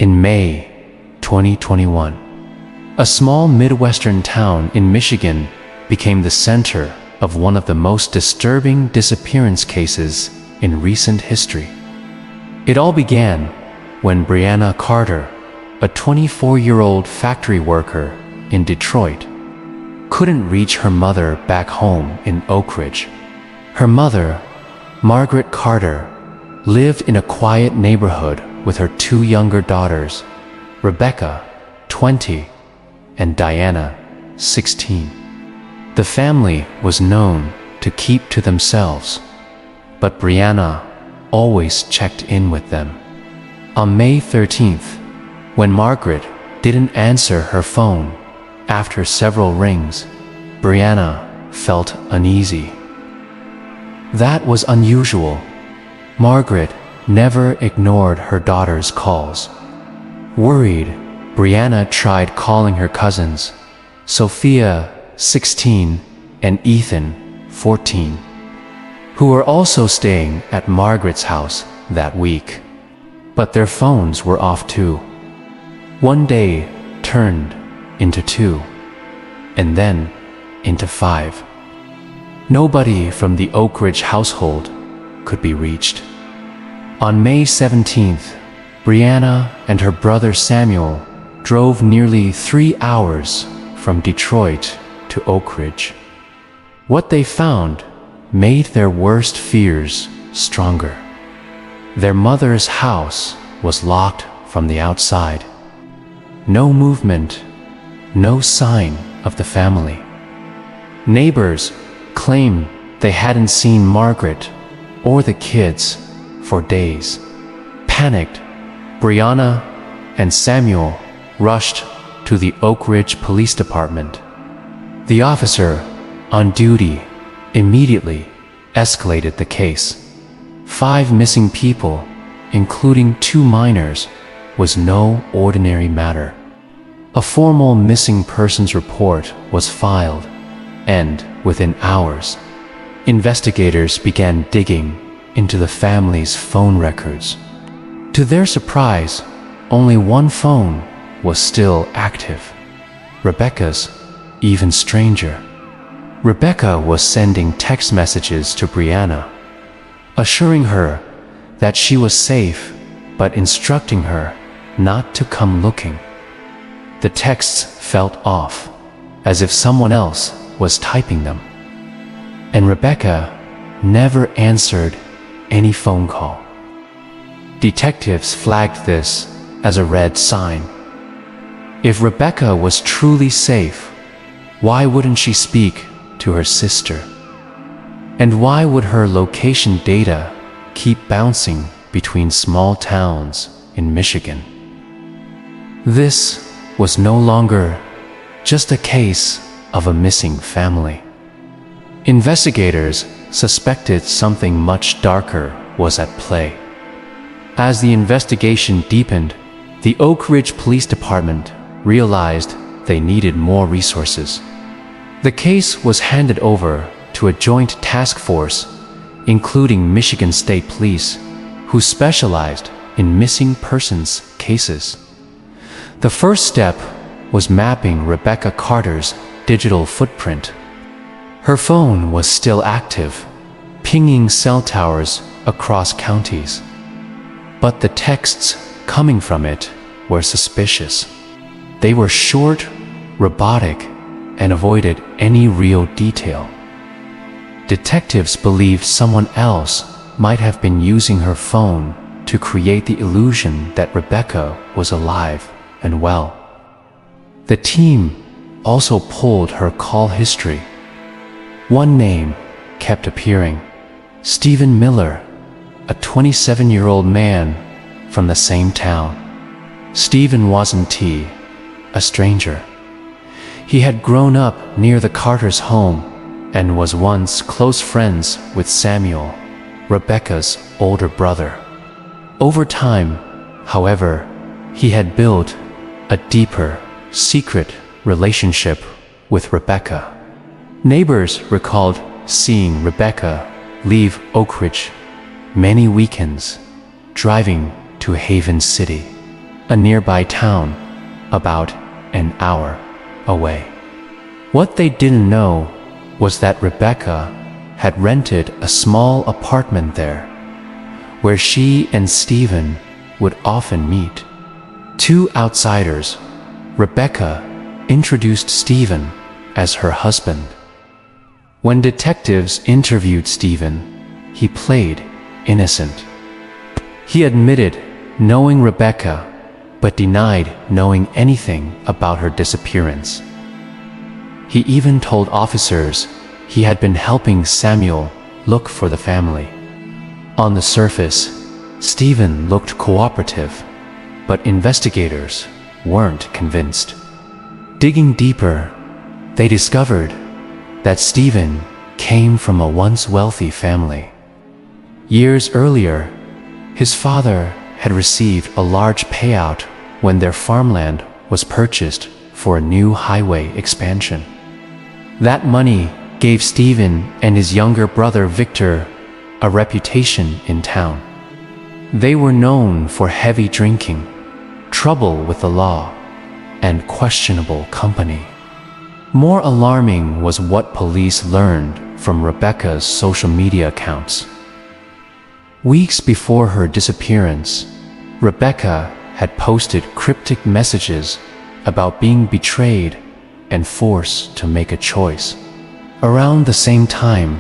In May 2021, a small Midwestern town in Michigan became the center of one of the most disturbing disappearance cases in recent history. It all began when Brianna Carter, a 24-year-old factory worker in Detroit, couldn't reach her mother back home in Oakridge. Her mother, Margaret Carter, lived in a quiet neighborhood with her two younger daughters, Rebecca, 20, and Diana, 16. The family was known to keep to themselves, but Brianna always checked in with them. On May 13th, when Margaret didn't answer her phone after several rings, Brianna felt uneasy. That was unusual. Margaret never ignored her daughter's calls. Worried, Brianna tried calling her cousins, Sophia, 16, and Ethan, 14, who were also staying at Margaret's house that week. But their phones were off too. One day turned into 2, and then into 5. Nobody from the Oakridge household could be reached. On May 17th, Brianna and her brother Samuel drove nearly 3 hours from Detroit to Oakridge. What they found made their worst fears stronger. Their mother's house was locked from the outside. No movement, no sign of the family. Neighbors claimed they hadn't seen Margaret or the kids for days. Panicked, Brianna and Samuel rushed to the Oakridge Police Department. The officer on duty immediately escalated the case. 5 missing people, including 2 minors, was no ordinary matter. A formal missing persons report was filed, and within hours, investigators began digging into the family's phone records. To their surprise, only one phone was still active, Rebecca's. Even stranger, Rebecca was sending text messages to Brianna, assuring her that she was safe, but instructing her not to come looking. The texts felt off, as if someone else was typing them. And Rebecca never answered any phone call. Detectives flagged this as a red sign. If Rebecca was truly safe, why wouldn't she speak to her sister? And why would her location data keep bouncing between small towns in Michigan? This was no longer just a case of a missing family. Investigators suspected something much darker was at play. As the investigation deepened, the Oakridge Police Department realized they needed more resources. The case was handed over to a joint task force, including Michigan State Police, who specialized in missing persons cases. The first step was mapping Rebecca Carter's digital footprint. Her phone was still active, pinging cell towers across counties. But the texts coming from it were suspicious. They were short, robotic, and avoided any real detail. Detectives believed someone else might have been using her phone to create the illusion that Rebecca was alive and well. The team also pulled her call history. One name kept appearing: Stephen Miller, a 27-year-old man from the same town. Stephen wasn't a stranger. He had grown up near the Carters' home and was once close friends with Samuel, Rebecca's older brother. Over time, however, he had built a deeper, secret relationship with Rebecca. Neighbors recalled seeing Rebecca leave Oakridge many weekends, driving to Haven City. a nearby town, about an hour away. What they didn't know was that Rebecca had rented a small apartment there, where she and Stephen would often meet. To outsiders, Rebecca introduced Stephen as her husband. When detectives interviewed Stephen, he played innocent. He admitted knowing Rebecca, but denied knowing anything about her disappearance. He even told officers he had been helping Samuel look for the family. On the surface, Stephen looked cooperative, but investigators weren't convinced. Digging deeper, they discovered that Stephen came from a once wealthy family. Years earlier, his father had received a large payout when their farmland was purchased for a new highway expansion. That money gave Stephen and his younger brother Victor a reputation in town. They were known for heavy drinking, trouble with the law, and questionable company. More alarming was what police learned from Rebecca's social media accounts. Weeks before her disappearance, Rebecca had posted cryptic messages about being betrayed and forced to make a choice. Around the same time,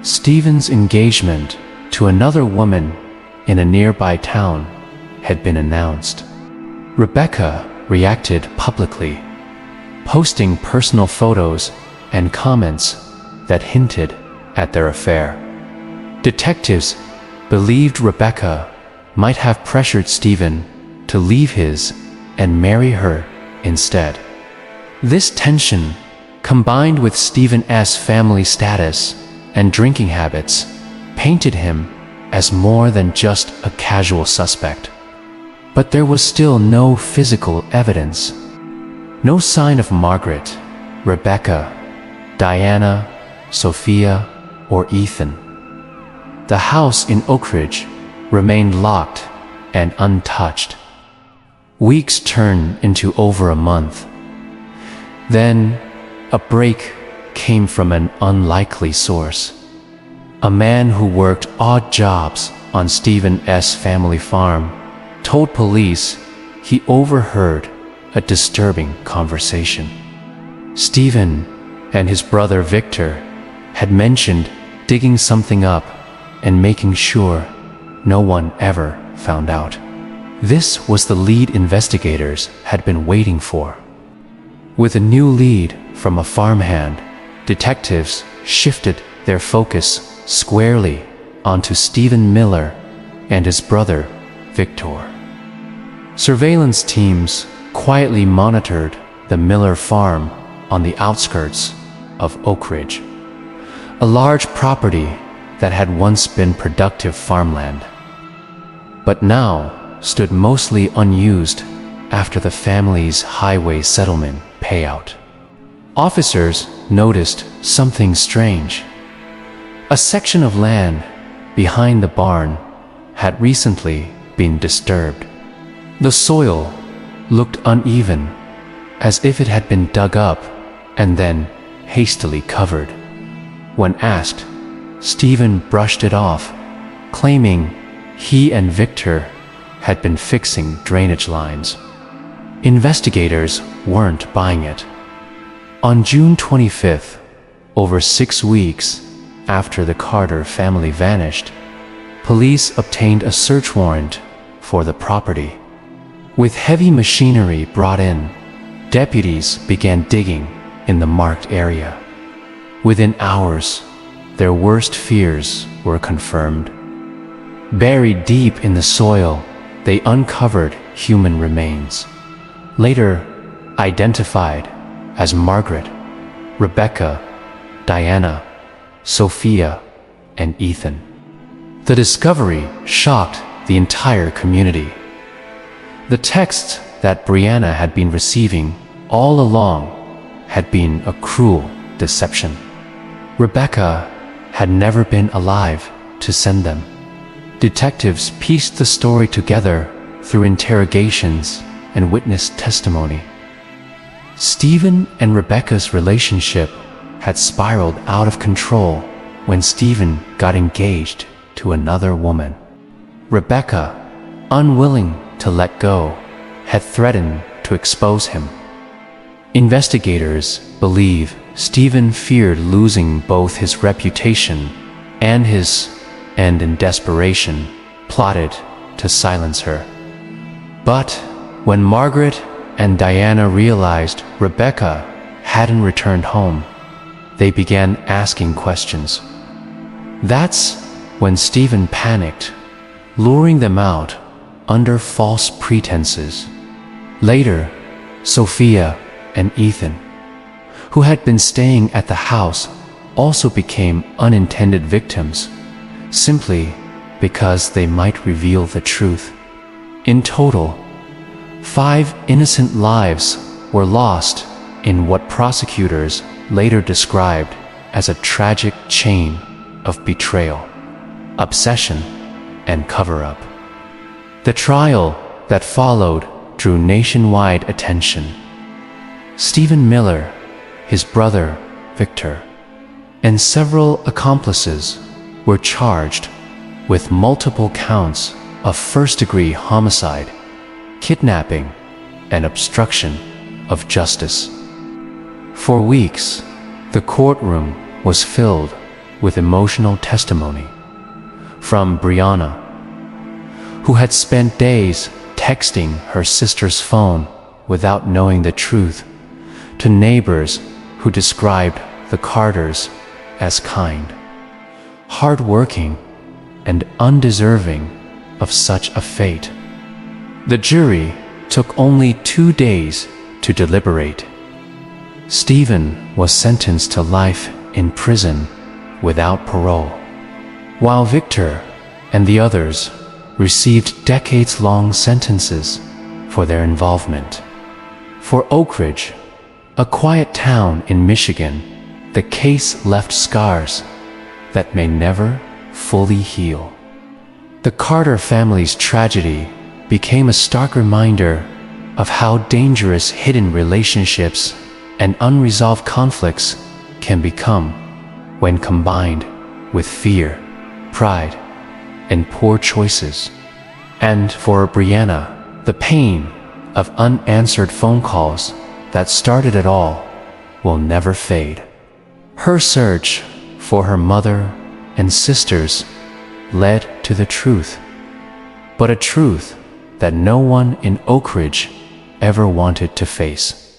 Stephen's engagement to another woman in a nearby town had been announced. Rebecca reacted publicly, posting personal photos and comments that hinted at their affair. Detectives believed Rebecca might have pressured Stephen to leave his and marry her instead. This tension, combined with Stephen's family status and drinking habits, painted him as more than just a casual suspect. But there was still no physical evidence. No sign of Margaret, Rebecca, Diana, Sophia, or Ethan. The house in Oakridge remained locked and untouched. Weeks turned into over a month. Then, a break came from an unlikely source. A man who worked odd jobs on Stephen's family farm told police he overheard a disturbing conversation. Stephen and his brother Victor had mentioned digging something up and making sure no one ever found out. This was the lead investigators had been waiting for. With a new lead from a farmhand, detectives shifted their focus squarely onto Stephen Miller and his brother Victor. Surveillance teams quietly monitored the Miller farm on the outskirts of Oakridge, a large property that had once been productive farmland, but now stood mostly unused after the family's highway settlement payout. Officers noticed something strange. A section of land behind the barn had recently been disturbed. The soil looked uneven, as if it had been dug up and then hastily covered. When asked, Stephen brushed it off, claiming he and Victor had been fixing drainage lines. Investigators weren't buying it. On June 25th, over 6 weeks after the Carter family vanished, police obtained a search warrant for the property. With heavy machinery brought in, deputies began digging in the marked area. Within hours, their worst fears were confirmed. Buried deep in the soil, they uncovered human remains, later identified as Margaret, Rebecca, Diana, Sophia, and Ethan. The discovery shocked the entire community. The texts that Brianna had been receiving all along had been a cruel deception. Rebecca had never been alive to send them. Detectives pieced the story together through interrogations and witnessed testimony. Stephen and Rebecca's relationship had spiraled out of control when Stephen got engaged to another woman. Rebecca, unwilling to let go, had threatened to expose him. Investigators believe Stephen feared losing both his reputation and in desperation, plotted to silence her. But when Margaret and Diana realized Rebecca hadn't returned home, they began asking questions. That's when Stephen panicked, luring them out under false pretenses. Later, Sophia and Ethan, who had been staying at the house, also became unintended victims, simply because they might reveal the truth. In total, 5 innocent lives were lost in what prosecutors later described as a tragic chain of betrayal, obsession, and cover-up. The trial that followed drew nationwide attention. Stephen Miller, his brother Victor, and several accomplices were charged with multiple counts of first-degree homicide, kidnapping, and obstruction of justice. For weeks, the courtroom was filled with emotional testimony from Brianna, who had spent days texting her sister's phone without knowing the truth, to neighbors who described the Carters as kind, hardworking, and undeserving of such a fate. The jury took only 2 days to deliberate. Stephen was sentenced to life in prison without parole, while Victor and the others received decades-long sentences for their involvement. For Oakridge, a quiet town in Michigan, the case left scars that may never fully heal. The Carter family's tragedy became a stark reminder of how dangerous hidden relationships and unresolved conflicts can become when combined with fear, pride, and poor choices. And for Brianna, the pain of unanswered phone calls that started it all will never fade. Her search for her mother and sisters led to the truth, but a truth that no one in Oakridge ever wanted to face.